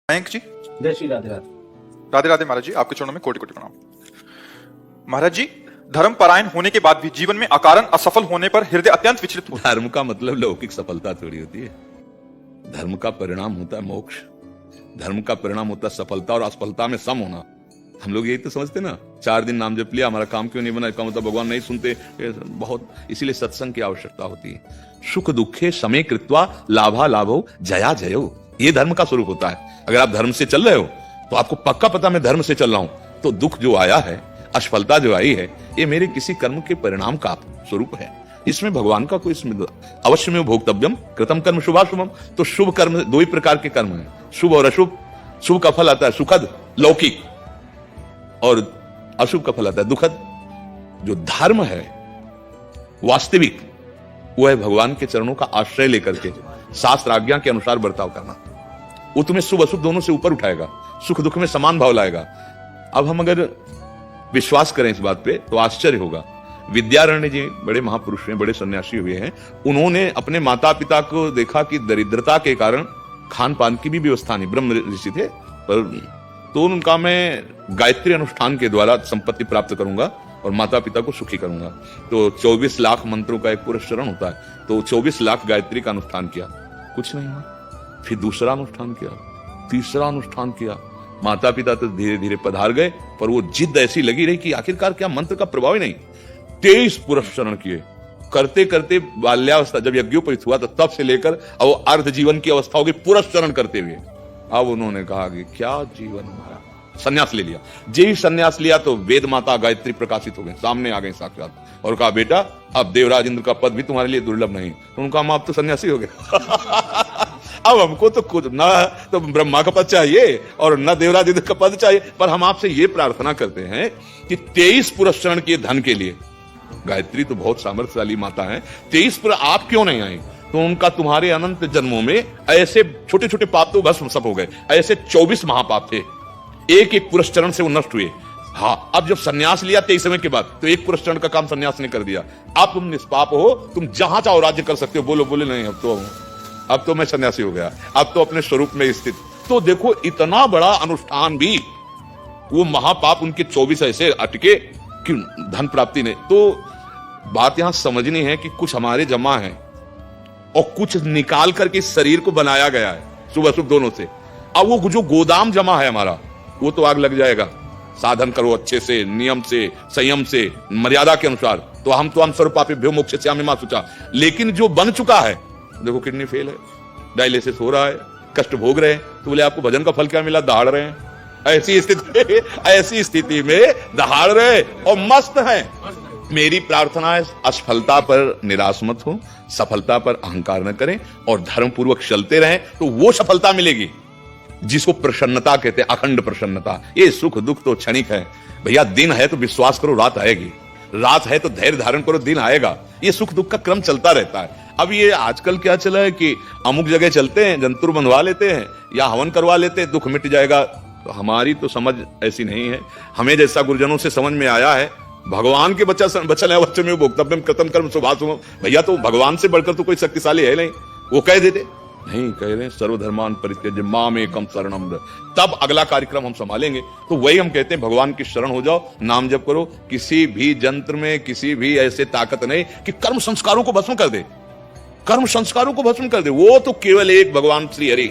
मयंक जी, जय श्री राधे राधे। राधे राधे महाराज जी, आपके चरणों में कोटि कोटि प्रणाम। महाराज जी, धर्म परायण होने के बाद भी जीवन में अकारण असफल होने पर हृदय अत्यंत विचलित होता है। धर्म का मतलब लौकिक सफलता थोड़ी होती है। धर्म का परिणाम होता है मोक्ष। धर्म का परिणाम होता है सफलता और असफलता में सम होना। हम लोग यही तो समझते ना, 4 दिन नाम जप लिया, हमारा काम क्यों नहीं बना, इसका मतलब भगवान नहीं सुनते। बहुत इसीलिए सत्संग की आवश्यकता होती है। सुख दुखे समय कृत्वा लाभा लाभो जया जयो, ये धर्म का स्वरूप होता है। अगर आप धर्म से चल रहे हो तो आपको पक्का पता मैं धर्म से चल रहा हूं, तो दुख जो आया है, असफलता जो आई है, ये मेरे किसी कर्म के परिणाम का स्वरूप है। इसमें भगवान का कोई अवश्य में भोक्तव्यम कृतम कर्म शुभाशुभम। तो शुभ कर्म 2 ही प्रकार के कर्म हैं, शुभ और अशुभ। शुभ का फल आता है सुखद लौकिक, और अशुभ का फल आता है दुखद। जो धर्म है वास्तविक, वो है भगवान के चरणों का आश्रय लेकर के शास्त्र आज्ञा के अनुसार बर्ताव करना। वो तुम्हें शुभ अशुभ दोनों से ऊपर उठाएगा, सुख दुख में समान भाव लाएगा। अब हम अगर विश्वास करें इस बात पे तो आश्चर्य होगा। विद्यारण्य जी बड़े महापुरुष हैं, बड़े सन्यासी हुए हैं। उन्होंने अपने माता पिता को देखा कि दरिद्रता के कारण खान पान की भी व्यवस्था नहीं, ब्रह्म ऋषि थे, पर तो उनका मैं गायत्री अनुष्ठान के द्वारा संपत्ति प्राप्त करूंगा और माता पिता को सुखी करूंगा। तो 24 लाख मंत्रों का एक पुरस्चरण होता है, तो 24 लाख गायत्री का अनुष्ठान किया, कुछ नहीं हुआ। फिर दूसरा अनुष्ठान किया, तीसरा अनुष्ठान किया, माता पिता तो धीरे धीरे पधार गए, पर वो जिद ऐसी लगी रही कि आखिरकार क्या मंत्र का प्रभाव ही नहीं। 23 पुरस्चरण किए, करते करते बाल्यावस्था जब यज्ञोपवीत हुआ तो तब से लेकर अब अर्ध जीवन की अवस्था होगी पुरस्चरण करते हुए। अब उन्होंने कहा कि क्या जीवन हमारा, संन्यास ले लिया। जे संन्यास लिया तो वेद माता गायत्री प्रकाशित हो गए, सामने आ गए साक्षात, और कहा बेटा अब देवराज इंद्र का पद भी तुम्हारे लिए दुर्लभ नहीं। तो उनका हम आप तो सन्यासी हो गए। अब हमको तो खुद न तो ब्रह्मा का पद चाहिए और न देवराज इंद्र का पद चाहिए, पर हम आपसे ये प्रार्थना करते हैं कि 23 पुरस्चरण के धन के लिए, गायत्री तो बहुत सामर्थ्यशाली माता है, 23 पुर आप क्यों नहीं आए? तो उनका तुम्हारे अनंत जन्मों में ऐसे छोटे छोटे पाप तो भस्म सब हो गए, ऐसे 24 महापाप थे, एक एक पुरस्चरण से वो नष्ट हुए। हाँ, अब जब सन्यास लिया 23वें के बाद, तो एक पुरस्चरण का काम सन्यास ने कर दिया। अब तुम निष्पाप हो, तुम जहां चाहो राज्य कर सकते हो। बोलो बोले नहीं, अब तो मैं सन्यासी हो गया, अब तो अपने स्वरूप में स्थित। तो देखो इतना बड़ा अनुष्ठान भी, वो महापाप उनके 24 ऐसे अटके कि धन प्राप्ति ने। तो बात यहां समझनी है कि कुछ हमारे जमा है और कुछ निकाल करके शरीर को बनाया गया है, शुभ अशुभ दोनों से। अब वो जो गोदाम जमा है हमारा, वो तो आग लग जाएगा। साधन करो अच्छे से, नियम से, संयम से, मर्यादा के अनुसार, तो हम सर्वपापेभ्यो मोक्षयिष्यामि मा शुचा। लेकिन जो बन चुका है, देखो किडनी फेल है, डायलिसिस हो रहा है, कष्ट भोग रहे हैं, तो बोले आपको भजन का फल क्या मिला? दहाड़ रहे हैं। ऐसी स्थिति में दहाड़ रहे और मस्त हैं। मेरी प्रार्थना है असफलता पर निराश मत हो, सफलता पर अहंकार न करें और धर्म पूर्वक चलते रहें, तो वो सफलता मिलेगी जिसको प्रसन्नता कहते हैं, अखंड प्रसन्नता। ये सुख दुख तो क्षणिक है भैया, दिन है तो विश्वास करो रात आएगी, रात है तो धैर्य धारण करो दिन आएगा। ये सुख दुख का क्रम चलता रहता है। अब ये आजकल क्या चला है कि अमुक जगह चलते हैं, जंतुर बनवा लेते हैं या हवन करवा लेते हैं, दुख मिट जाएगा। तो हमारी तो समझ ऐसी नहीं है। हमें जैसा गुरुजनों से समझ में आया है, भगवान के बच्चे में भोक्तव्यम कृतम कर्म शुभाशुभम। भैया तो भगवान से बढ़कर तो कोई शक्तिशाली है नहीं। वो कह देते नहीं, कह रहे सर्वधर्मान परित्यज्य माम एकम शरणम, तब अगला कार्यक्रम हम संभालेंगे। तो वही हम कहते हैं, भगवान की शरण हो जाओ, नाम जप करो। किसी भी जंत्र में किसी भी ऐसे ताकत नहीं कि कर्म संस्कारों को भस्म कर दे, कर्म संस्कारों को भस्म कर दे। वो तो केवल एक भगवान श्री हरि,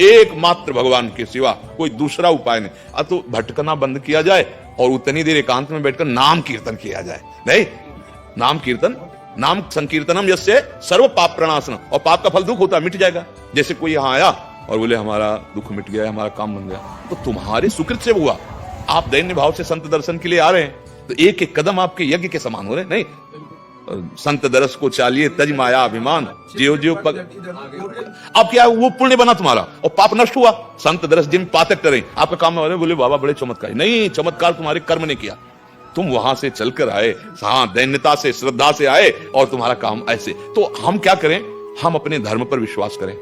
एकमात्र भगवान के सिवा कोई दूसरा उपाय नहीं। अब तो भटकना बंद किया जाए और उतनी देर एकांत में बैठकर नाम कीर्तन किया जाए। नहीं, नाम कीर्तन, नाम संकीर्तनम यस्य सर्व पाप प्रणाशन, और पाप का फल दुख होता है, मिट जाएगा। जैसे कोई यहां आया और बोले हमारा दुख मिट गया, हमारा काम बन गया, तो तुम्हारे सुकृत से हुआ। आप दैन्य भाव से संत दर्शन के लिए आ रहे हैं, तो एक एक कदम आपके यज्ञ के समान हो रहे। नहीं, संत दरस को चालिए तज माया अभिमान, जियो जियो पग। अब क्या वो पुण्य बना तुम्हारा और पाप नष्ट हुआ। संत दरस जिन पातक करें, आपका काम है। बोले बाबा बड़े चमत्कार, नहीं, चमत्कार तुम्हारे कर्म ने किया। तुम वहां से चलकर आए, हाँ, दैन्यता से श्रद्धा से आए और तुम्हारा काम ऐसे। तो हम क्या करें? हम अपने धर्म पर विश्वास करें,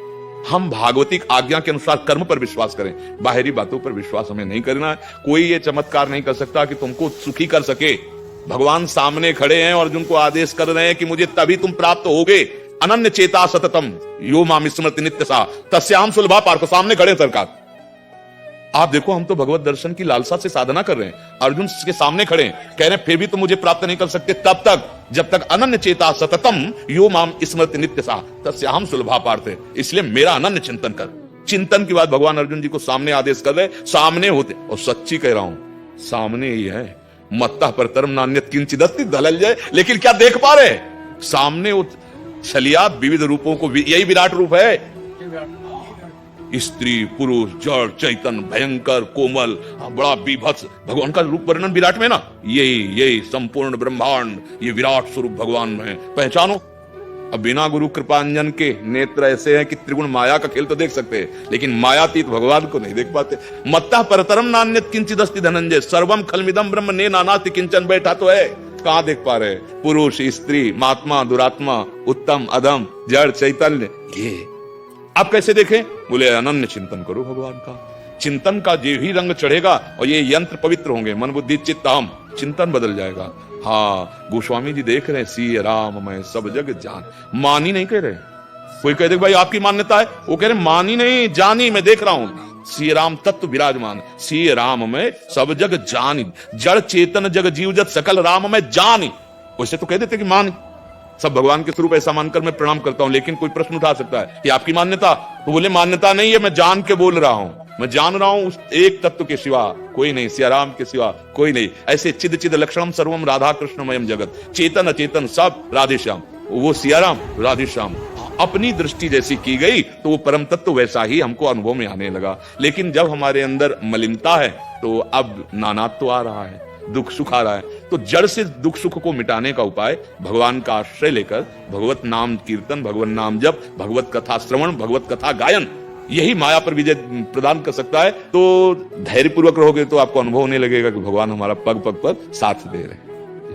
हम भागवतिक आज्ञा के अनुसार कर्म पर विश्वास करें। बाहरी बातों पर विश्वास हमें नहीं करना है। कोई ये चमत्कार नहीं कर सकता कि तुमको सुखी कर सके। भगवान सामने खड़े हैं और जिनको आदेश कर रहे हैं कि मुझे तभी तुम प्राप्त होगे। अनन्य चेता सततम यो माम स्मृति नित्य सा तस्याम सुलभा पार्थ, सामने खड़े सरकार। आप देखो, हम तो भगवत दर्शन की लालसा से साधना कर रहे हैं, अर्जुन के सामने खड़े हैं, कह रहे हैं फिर भी तो मुझे प्राप्त नहीं कर सकते तब तक जब तक अनन्य चेता सततम यो माम स्मृति नित्य सा तस्याहम सुलभा पार्थे। इसलिए मेरा अनन्य चिंतन कर। चिंतन की बात भगवान अर्जुन जी को सामने आदेश कर रहे, सामने होते, और सच्ची कह रहा हूं, सामने ही है। मत्ता पर तरम नान्यत किंचिदस्ति दलल जाए, लेकिन क्या देख पा रहे? सामने वो छलिया विविध रूपों को, यही विराट रूप है। स्त्री पुरुष जड़ चैतन्य भयंकर कोमल बड़ा बीभत्स, भगवान का रूप वर्णन विराट में ना, यही संपूर्ण ब्रह्मांड, ये विराट स्वरूप भगवान में पहचानो। अब बिना गुरु कृपांजन के नेत्र ऐसे हैं कि त्रिगुण माया का खेल तो देख सकते हैं, लेकिन मायातीत भगवान को नहीं देख पाते। मत्ता परतरम नान्यत किंचिदस्ति धनंजय सर्वम खलमिदम ब्रह्म ने नानास्ति किंचन, बैठा तो है, कहां देख पा रहे? पुरुष स्त्री महात्मा दुरात्मा उत्तम अधम जड़ चैतन्य, ये आप कैसे देखें? बोले अनन्य चिंतन करो भगवान का। चिंतन का जो ही रंग चढ़ेगा और ये यंत्र पवित्र होंगे, मन बुद्धि चित्त अहम, चिंतन बदल जाएगा। हाँ, गोस्वामी जी देख रहे हैं, सी राम मैं सब जग जान, मानी नहीं कह रहे। कोई कह दे भाई आपकी मान्यता है, वो कह रहे मानी नहीं जानी, मैं देख रहा हूं सी राम तत्व विराजमान, सी राम में सब जग जानी, जड़ चेतन जग जीव जत सकल राम में जानी। वैसे तो कह देते कि मानी, सब भगवान के स्वरूप ऐसा मानकर मैं प्रणाम करता हूं, लेकिन कोई प्रश्न उठा सकता है कि आपकी मान्यता? तो बोले मान्यता नहीं है, मैं जान के बोल रहा हूं, मैं जान रहा हूं उस एक तत्व के सिवा कोई नहीं, सियाराम के सिवा कोई नहीं। ऐसे चिद चिद लक्षणम सर्वम राधा कृष्णमयम जगत, चेतन अचेतन सब राधे श्याम, वो सियाराम राधे श्याम। अपनी दृष्टि जैसी की गई तो वो परम तत्व वैसा ही हमको अनुभव में आने लगा। लेकिन जब हमारे अंदर मलिनता है तो अब नानात्व आ रहा है, दुख सुख आ रहा है। तो जड़ से दुख सुख को मिटाने का उपाय भगवान का आश्रय लेकर भगवत नाम कीर्तन, भगवत नाम जप, भगवत कथा श्रवण, भगवत कथा गायन, यही माया पर विजय प्रदान कर सकता है। तो धैर्य पूर्वक रहोगे तो आपको अनुभव होने लगेगा कि भगवान हमारा पग पग पर साथ दे रहे हैं।